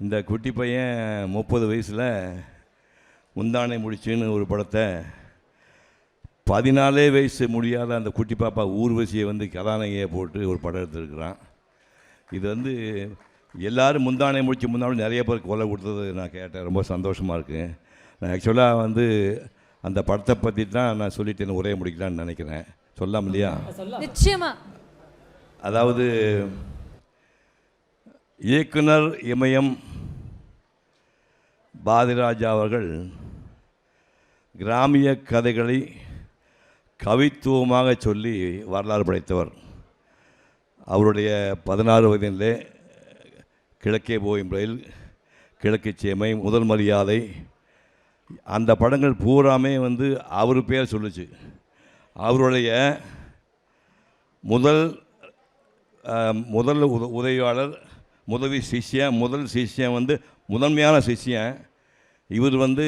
இந்த குட்டி பையன் 30 வயசில் முந்தானை முடிச்சுன்னு ஒரு படத்தை 14 வயசு முடியாத அந்த குட்டி பாப்பா ஊர்வசியை வந்து கதாநாயகியை போட்டு ஒரு படம் எடுத்துருக்குறான். இது வந்து எல்லோரும் முந்தானை முடிச்சு முன்னாடி நிறைய பேர் கொலை கொடுத்தது நான் கேட்டேன். ரொம்ப சந்தோஷமாக இருக்குது. நான் ஆக்சுவலாக வந்து அந்த படத்தை பற்றி தான் நான் சொல்லிட்டு ஒரே முடிக்கலான்னு நினைக்கிறேன். சொல்லாம் இல்லையா? நிச்சயமா. அதாவது இயக்குனர் இமயம் பாரதிராஜா அவர்கள் கிராமிய கதைகளை கவித்துவமாக சொல்லி வரலாறு படைத்தவர். அவருடைய 16 வயதிலே கிழக்கே போயும் ரயில், கிழக்கு சேமை, முதல் மரியாதை, அந்த படங்கள் பூராமே வந்து அவர் பேர் சொல்லுச்சு. அவருடைய முதல் உதவியாளர், முதல் சிஷ்யன் வந்து முதன்மையான சிஷ்யன். இவர் வந்து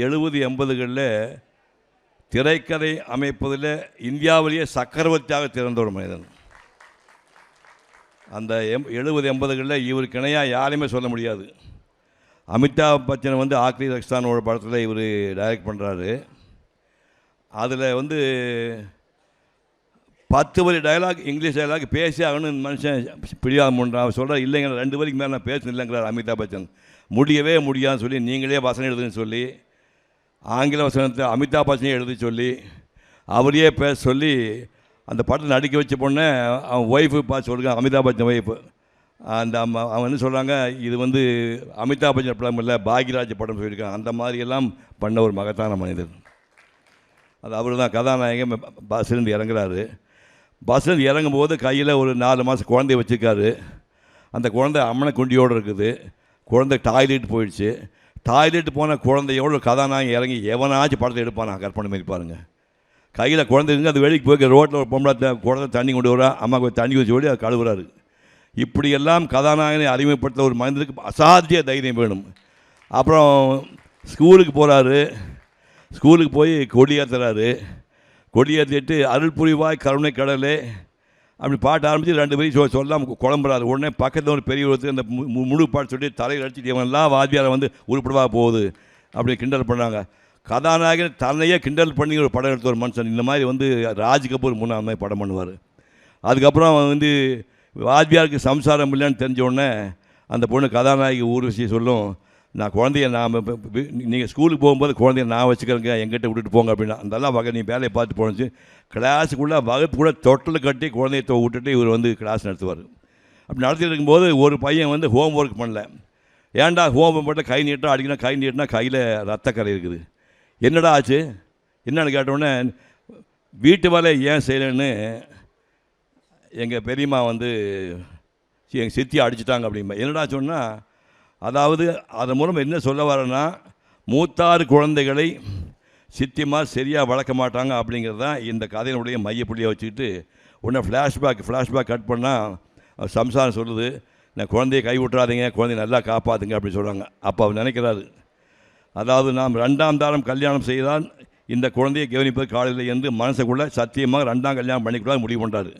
70-80களில் திரைக்கதை அமைப்பதில் இந்தியாவிலேயே சக்கரவர்த்தியாக திறந்த ஒரு மனிதன். அந்த 70-80களில் இவருக்கு இணையாக யாரையுமே சொல்ல முடியாது. அமிதாப் பச்சன் வந்து ஆக்ரி ரக்ஸ்தானோட படத்தில் இவர் டைரக்ட் பண்ணுறாரு. அதில் வந்து 10 வரி டைலாக், இங்கிலீஷ் டைலாக் பேசி ஆகணும். மனுஷன் பிடிவாதம் பண்ணுறான். சொல்கிறார், இல்லைங்க 2 வரைக்கும் மேலே நான் பேசணும் இல்லைங்கிறார் அமிதாப் பச்சன். முடியவே முடியாதுன்னு சொல்லி நீங்களே வசனம் எழுதுன்னு சொல்லி ஆங்கில வசனத்தை அமிதாப் பச்சனையே எழுதி சொல்லி அவரையே பேச சொல்லி அந்த படத்தை நடிக்க வச்ச பொண்ணை அவன் ஒய்ஃபு பார்த்து சொல்லுங்க, அமிதாப் பச்சன் ஒய்ஃபு. அந்த அவன் என்ன சொல்கிறாங்க, இது வந்து அமிதாப் பச்சன் படம் இல்லை, பாக்யராஜ் படம் சொல்லியிருக்காங்க. அந்த மாதிரியெல்லாம் பண்ண ஒரு மகத்தான மனிதர். அது அவர் தான் கதாநாயகன். பஸ்லேருந்து இறங்குறாரு. பஸ்லேருந்து இறங்கும்போது கையில் ஒரு 4 மாதம் குழந்தைய வச்சுருக்காரு. அந்த குழந்தை அம்மனை குண்டியோடு இருக்குது. குழந்தை டாய்லெட் போயிடுச்சு. டாய்லெட் போன குழந்தையோடு கதாநாயகன் இறங்கி எவனாச்சும் படத்தை எடுப்பானா? கற்பனை மாதிரி பாருங்கள். கையில் குழந்தை இருக்குது. அது வெளிக்கு போய் ரோட்டில் ஒரு பொம்பளை குழந்தை தண்ணி கொண்டு வரா, அம்மாவுக்கு தண்ணி வச்சு ஓடி அது கழுவுறாரு. இப்படியெல்லாம் கதாநாயகனை அறிமுகப்படுத்த ஒரு மனிதனுக்கு அசாத்திய தைரியம் வேணும். அப்புறம் ஸ்கூலுக்கு போகிறாரு. ஸ்கூலுக்கு போய் கொடியேற்றுறாரு. கொடியேற்றிட்டு அருள் புரிவாய் கருணை கடலே அப்படி பாட்டு ஆரம்பித்து 2 பேரும் சொல்லாமல் குழம்புறாரு. உடனே பக்கத்தில் ஒரு பெரிய ஒருத்தர் அந்த முழு பாட்டு சொல்லி தலையில் அடிச்சுட்டு இவன்லாம் வாத்தியாரை வந்து உருப்படவா போகுது அப்படி கிண்டல் பண்ணாங்க. கதாநாயகன் தன்னையே கிண்டல் பண்ணி ஒரு படம் எடுத்த ஒரு மனுஷன். இந்த மாதிரி வந்து ராஜ் கபூர் முன்னே அந்த மாதிரி படம் பண்ணுவார். அதுக்கப்புறம் வந்து வாத்தியாருக்கு சம்சாரம் இல்லைன்னு தெரிஞ்ச உடனே அந்த பொண்ணு கதாநாயகி ஊர்வசி சொல்லும், நான் குழந்தைய நீங்கள் ஸ்கூலுக்கு போகும்போது குழந்தைய நான் வச்சுக்கிறேங்க, எங்கிட்ட விட்டுட்டு போங்க அப்படின்னா. அதெல்லாம் வகை நீ வேலையை பார்த்து போனச்சு. கிளாஸுக்குள்ளே வகுப்பு கூட தொட்டில் கட்டி குழந்தைய விட்டுட்டு இவர் வந்து கிளாஸ் நடத்துவார். அப்படி நடத்திட்டு இருக்கும்போது ஒரு பையன் வந்து ஹோம் ஒர்க் பண்ணல. ஏன்டா ஹோம் ஒர்க் பண்ண கை நீட்டாக அடிக்கணும், கை நீட்டினா கையில் ரத்தக்கரை இருக்குது. என்னடா ஆச்சு என்னன்னு கேட்டோடனே, வீட்டு வேலை ஏன் செய்யலைன்னு எங்கள் பெரியம்மா வந்து எங்கள் சித்தியை அடிச்சிட்டாங்க அப்படிம்பா. என்னடா சொன்னால், அதாவது அதன் மூலம் என்ன சொல்ல வரேன்னா, மூத்தாறு குழந்தைகளை சித்தியமாக சரியாக வளர்க்க மாட்டாங்க அப்படிங்கிறது தான் இந்த கதையினுடைய மையப்புள்ளியை வச்சுக்கிட்டு உடனே ஃப்ளாஷ்பேக் கட் பண்ணால் சம்சாரம் சொல்லுது, நான் குழந்தைய கை விட்டுறாதீங்க, குழந்தைய நல்லா காப்பாற்றுங்க அப்படின்னு சொல்கிறாங்க. அப்போ அவர் நினைக்கிறாரு, அதாவது நாம் 2ஆம் தாரம் கல்யாணம் செய்தால் இந்த குழந்தையை கவனிப்பது காலையில் இருந்து மனசுக்குள்ளே சத்தியமாக 2ஆம் கல்யாணம் பண்ணிக்கூடாது முடிவு பண்ணுறாரு.